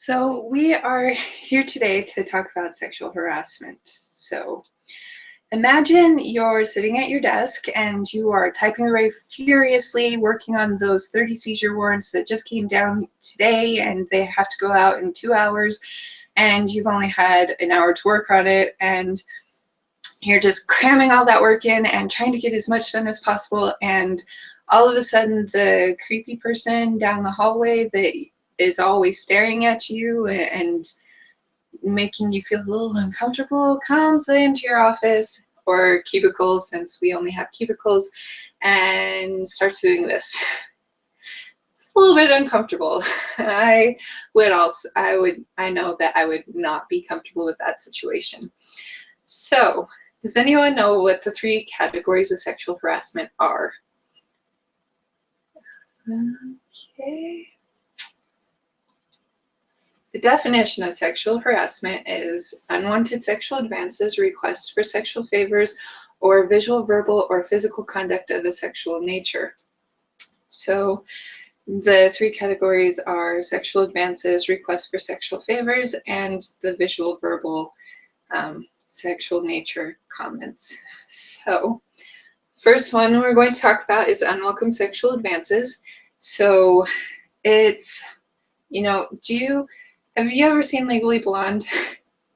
So, we are here today to talk about sexual harassment. So, imagine you're sitting at your desk and you are typing away furiously, working on those 30 seizure warrants that just came down today and they have to go out in 2 hours, and you've only had an hour to work on it, and you're just cramming all that work in and trying to get as much done as possible. And all of a sudden, the creepy person down the hallway that is always staring at you and making you feel a little uncomfortable comes into your office or cubicle, since we only have cubicles, and starts doing this. It's a little bit uncomfortable. I know that I would not be comfortable with that situation. So, does anyone know what the 3 categories of sexual harassment are? Okay. The definition of sexual harassment is unwanted sexual advances, requests for sexual favors, or visual, verbal, or physical conduct of a sexual nature. So the 3 categories are sexual advances, requests for sexual favors, and the visual, verbal, sexual nature comments. So first one we're going to talk about is unwelcome sexual advances. So it's, have you ever seen Legally Blonde?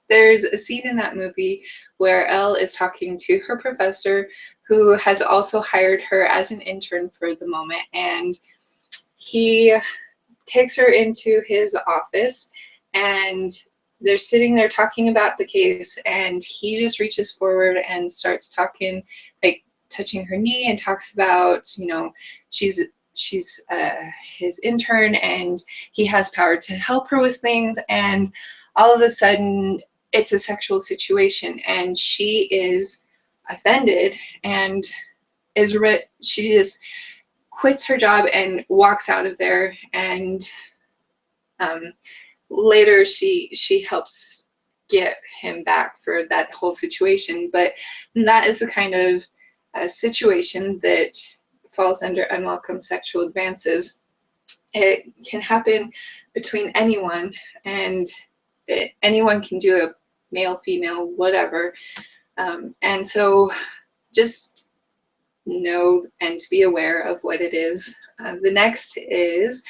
There's a scene in that movie where Elle is talking to her professor, who has also hired her as an intern for the moment, and he takes her into his office, and they're sitting there talking about the case, and he just reaches forward and starts talking, like touching her knee, and talks about, she's his intern and he has power to help her with things, and all of a sudden it's a sexual situation, and she is offended and she just quits her job and walks out of there. And later she helps get him back for that whole situation. But that is the kind of situation that falls under unwelcome sexual advances. It can happen between anyone, and anyone can do it, male, female, whatever. And so just know and be aware of what it is. The next is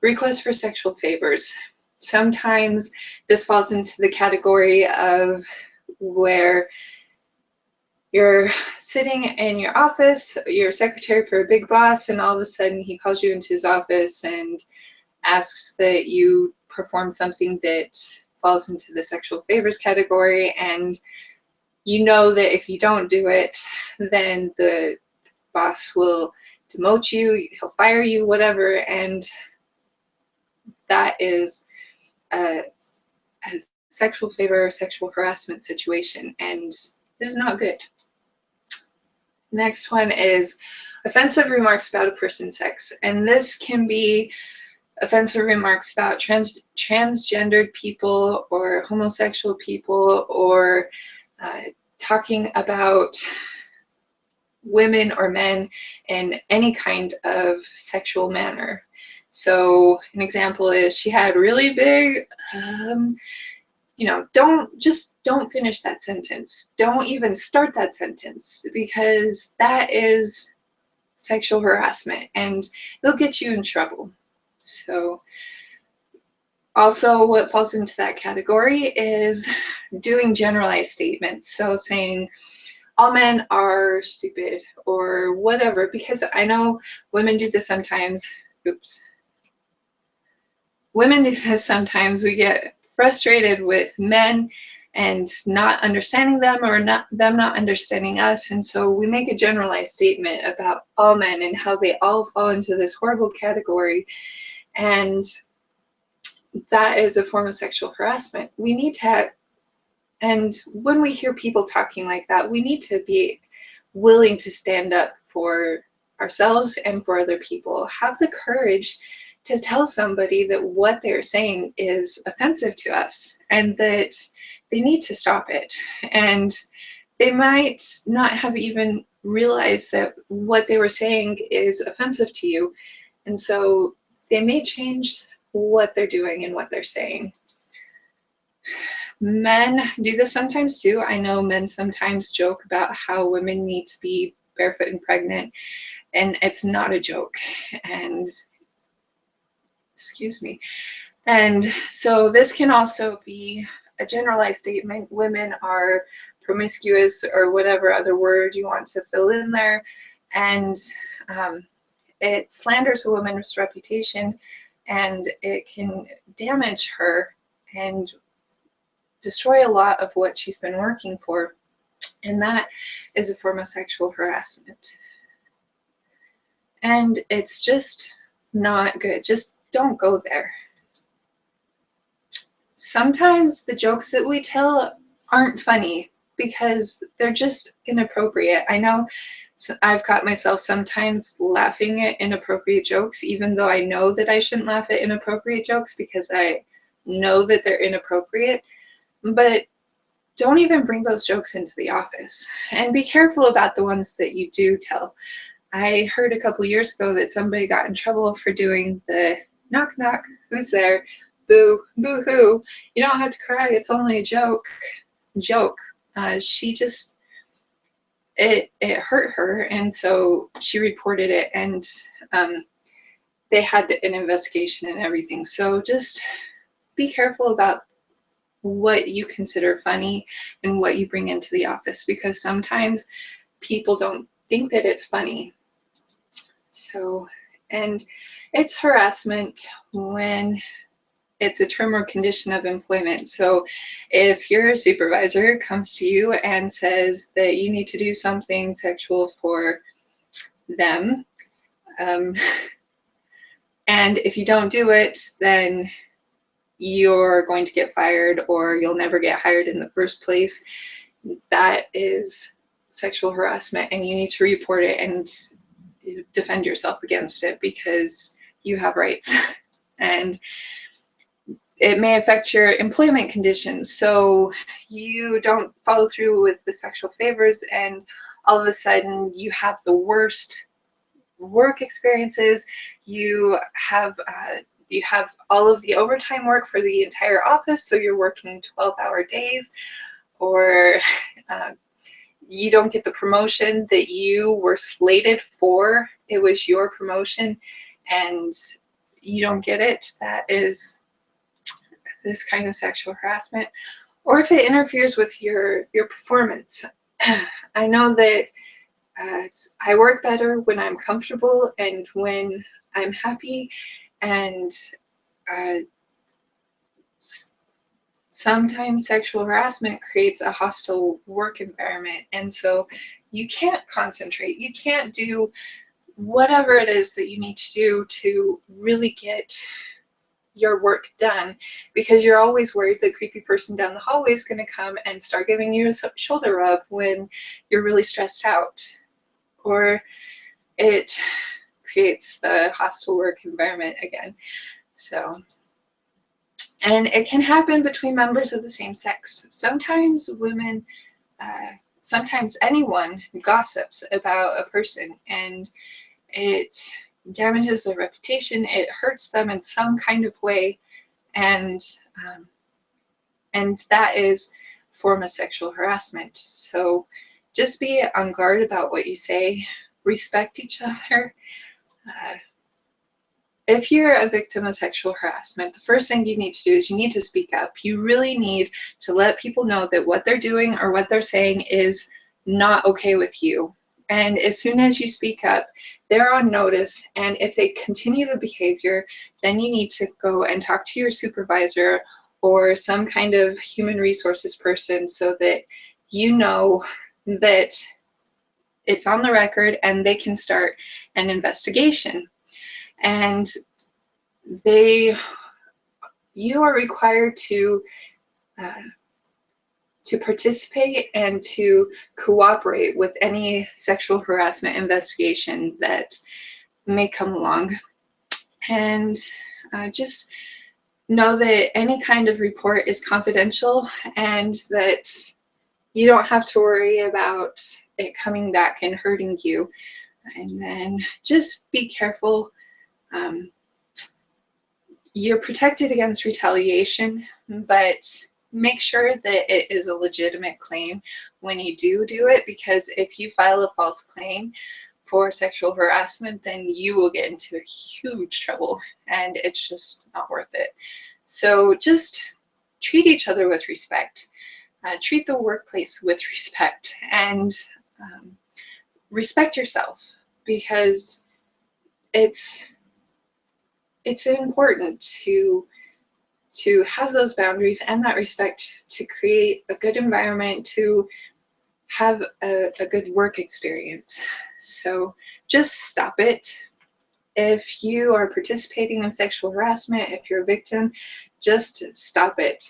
requests for sexual favors. Sometimes this falls into the category of where you're sitting in your office, you're a secretary for a big boss, and all of a sudden he calls you into his office and asks that you perform something that falls into the sexual favors category, and you know that if you don't do it, then the boss will demote you, he'll fire you, whatever, and that is a sexual favor, sexual harassment situation, and this is not good. Next one is offensive remarks about a person's sex, and this can be offensive remarks about transgendered people or homosexual people, or talking about women or men in any kind of sexual manner. So an example is, she had really big, don't finish that sentence. Don't even start that sentence, because that is sexual harassment and it'll get you in trouble. So also what falls into that category is doing generalized statements. So saying all men are stupid or whatever, because I know women do this sometimes. Women do this sometimes. We get frustrated with men and not understanding them, or them not understanding us, and so we make a generalized statement about all men and how they all fall into this horrible category, and that is a form of sexual harassment. We need to, and when we hear people talking like that, we need to be willing to stand up for ourselves and for other people. Have the courage to tell somebody that what they're saying is offensive to us and that they need to stop it. And they might not have even realized that what they were saying is offensive to you. And so they may change what they're doing and what they're saying. Men do this sometimes too. I know men sometimes joke about how women need to be barefoot and pregnant, and it's not a joke. And excuse me. And so this can also be a generalized statement. Women are promiscuous, or whatever other word you want to fill in there. And it slanders a woman's reputation, and it can damage her and destroy a lot of what she's been working for. And that is a form of sexual harassment. And it's just not good. Just don't go there. Sometimes the jokes that we tell aren't funny because they're just inappropriate. I know I've caught myself sometimes laughing at inappropriate jokes, even though I know that I shouldn't laugh at inappropriate jokes because I know that they're inappropriate. But don't even bring those jokes into the office, and be careful about the ones that you do tell. I heard a couple years ago that somebody got in trouble for doing the knock knock, who's there, boo, boo hoo, you don't have to cry, it's only a joke. She just, it hurt her, and so she reported it, and they had an investigation and everything. So just be careful about what you consider funny and what you bring into the office, because sometimes people don't think that it's funny. So, and it's harassment when it's a term or condition of employment. So if your supervisor comes to you and says that you need to do something sexual for them, and if you don't do it, then you're going to get fired, or you'll never get hired in the first place, that is sexual harassment, and you need to report it and defend yourself against it, because you have rights. And it may affect your employment conditions. So you don't follow through with the sexual favors, and all of a sudden you have the worst work experiences. You have all of the overtime work for the entire office, so you're working 12-hour days, or you don't get the promotion that you were slated for. It was your promotion, and you don't get it. That is this kind of sexual harassment. Or if it interferes with your performance. I know that I work better when I'm comfortable and when I'm happy, and sometimes sexual harassment creates a hostile work environment, and so you can't concentrate. You can't do whatever it is that you need to do to really get your work done, because you're always worried the creepy person down the hallway is going to come and start giving you a shoulder rub when you're really stressed out. Or it creates the hostile work environment again. So, and it can happen between members of the same sex. Sometimes women, sometimes anyone gossips about a person, and it damages their reputation. It hurts them in some kind of way, and that is a form of sexual harassment. So just be on guard about what you say. Respect each other. If you're a victim of sexual harassment, the first thing you need to do is you need to speak up. You really need to let people know that what they're doing or what they're saying is not okay with you. And as soon as you speak up, they're on notice. And if they continue the behavior, then you need to go and talk to your supervisor or some kind of human resources person, so that you know that it's on the record and they can start an investigation. And you are required to participate and to cooperate with any sexual harassment investigation that may come along. And just know that any kind of report is confidential, and that you don't have to worry about it coming back and hurting you. And then just be careful. you're protected against retaliation, but make sure that it is a legitimate claim when you do it, because if you file a false claim for sexual harassment, then you will get into huge trouble, and it's just not worth it. So just treat each other with respect. Treat the workplace with respect, and respect yourself, because it's important to have those boundaries and that respect to create a good environment, to have a good work experience. So just stop it. If you are participating in sexual harassment, if you're a victim, just stop it.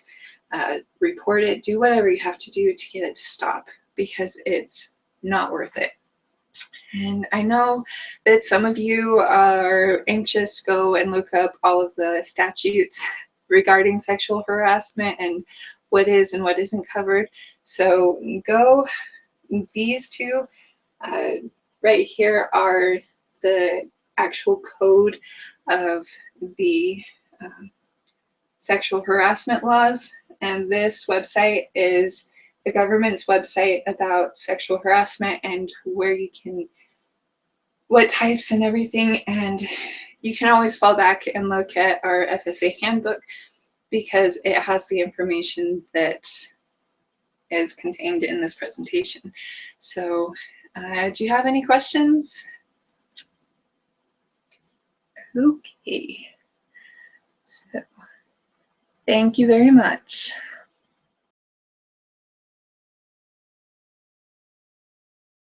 Report it, do whatever you have to do to get it to stop, because it's not worth it. And I know that some of you are anxious to go and look up all of the statutes regarding sexual harassment and what is and what isn't covered. So go, these two right here are the actual code of the sexual harassment laws, and this website is the government's website about sexual harassment and where you can, what types and everything. And you can always fall back and look at our FSA handbook, because it has the information that is contained in this presentation. So do you have any questions? Okay, so thank you very much.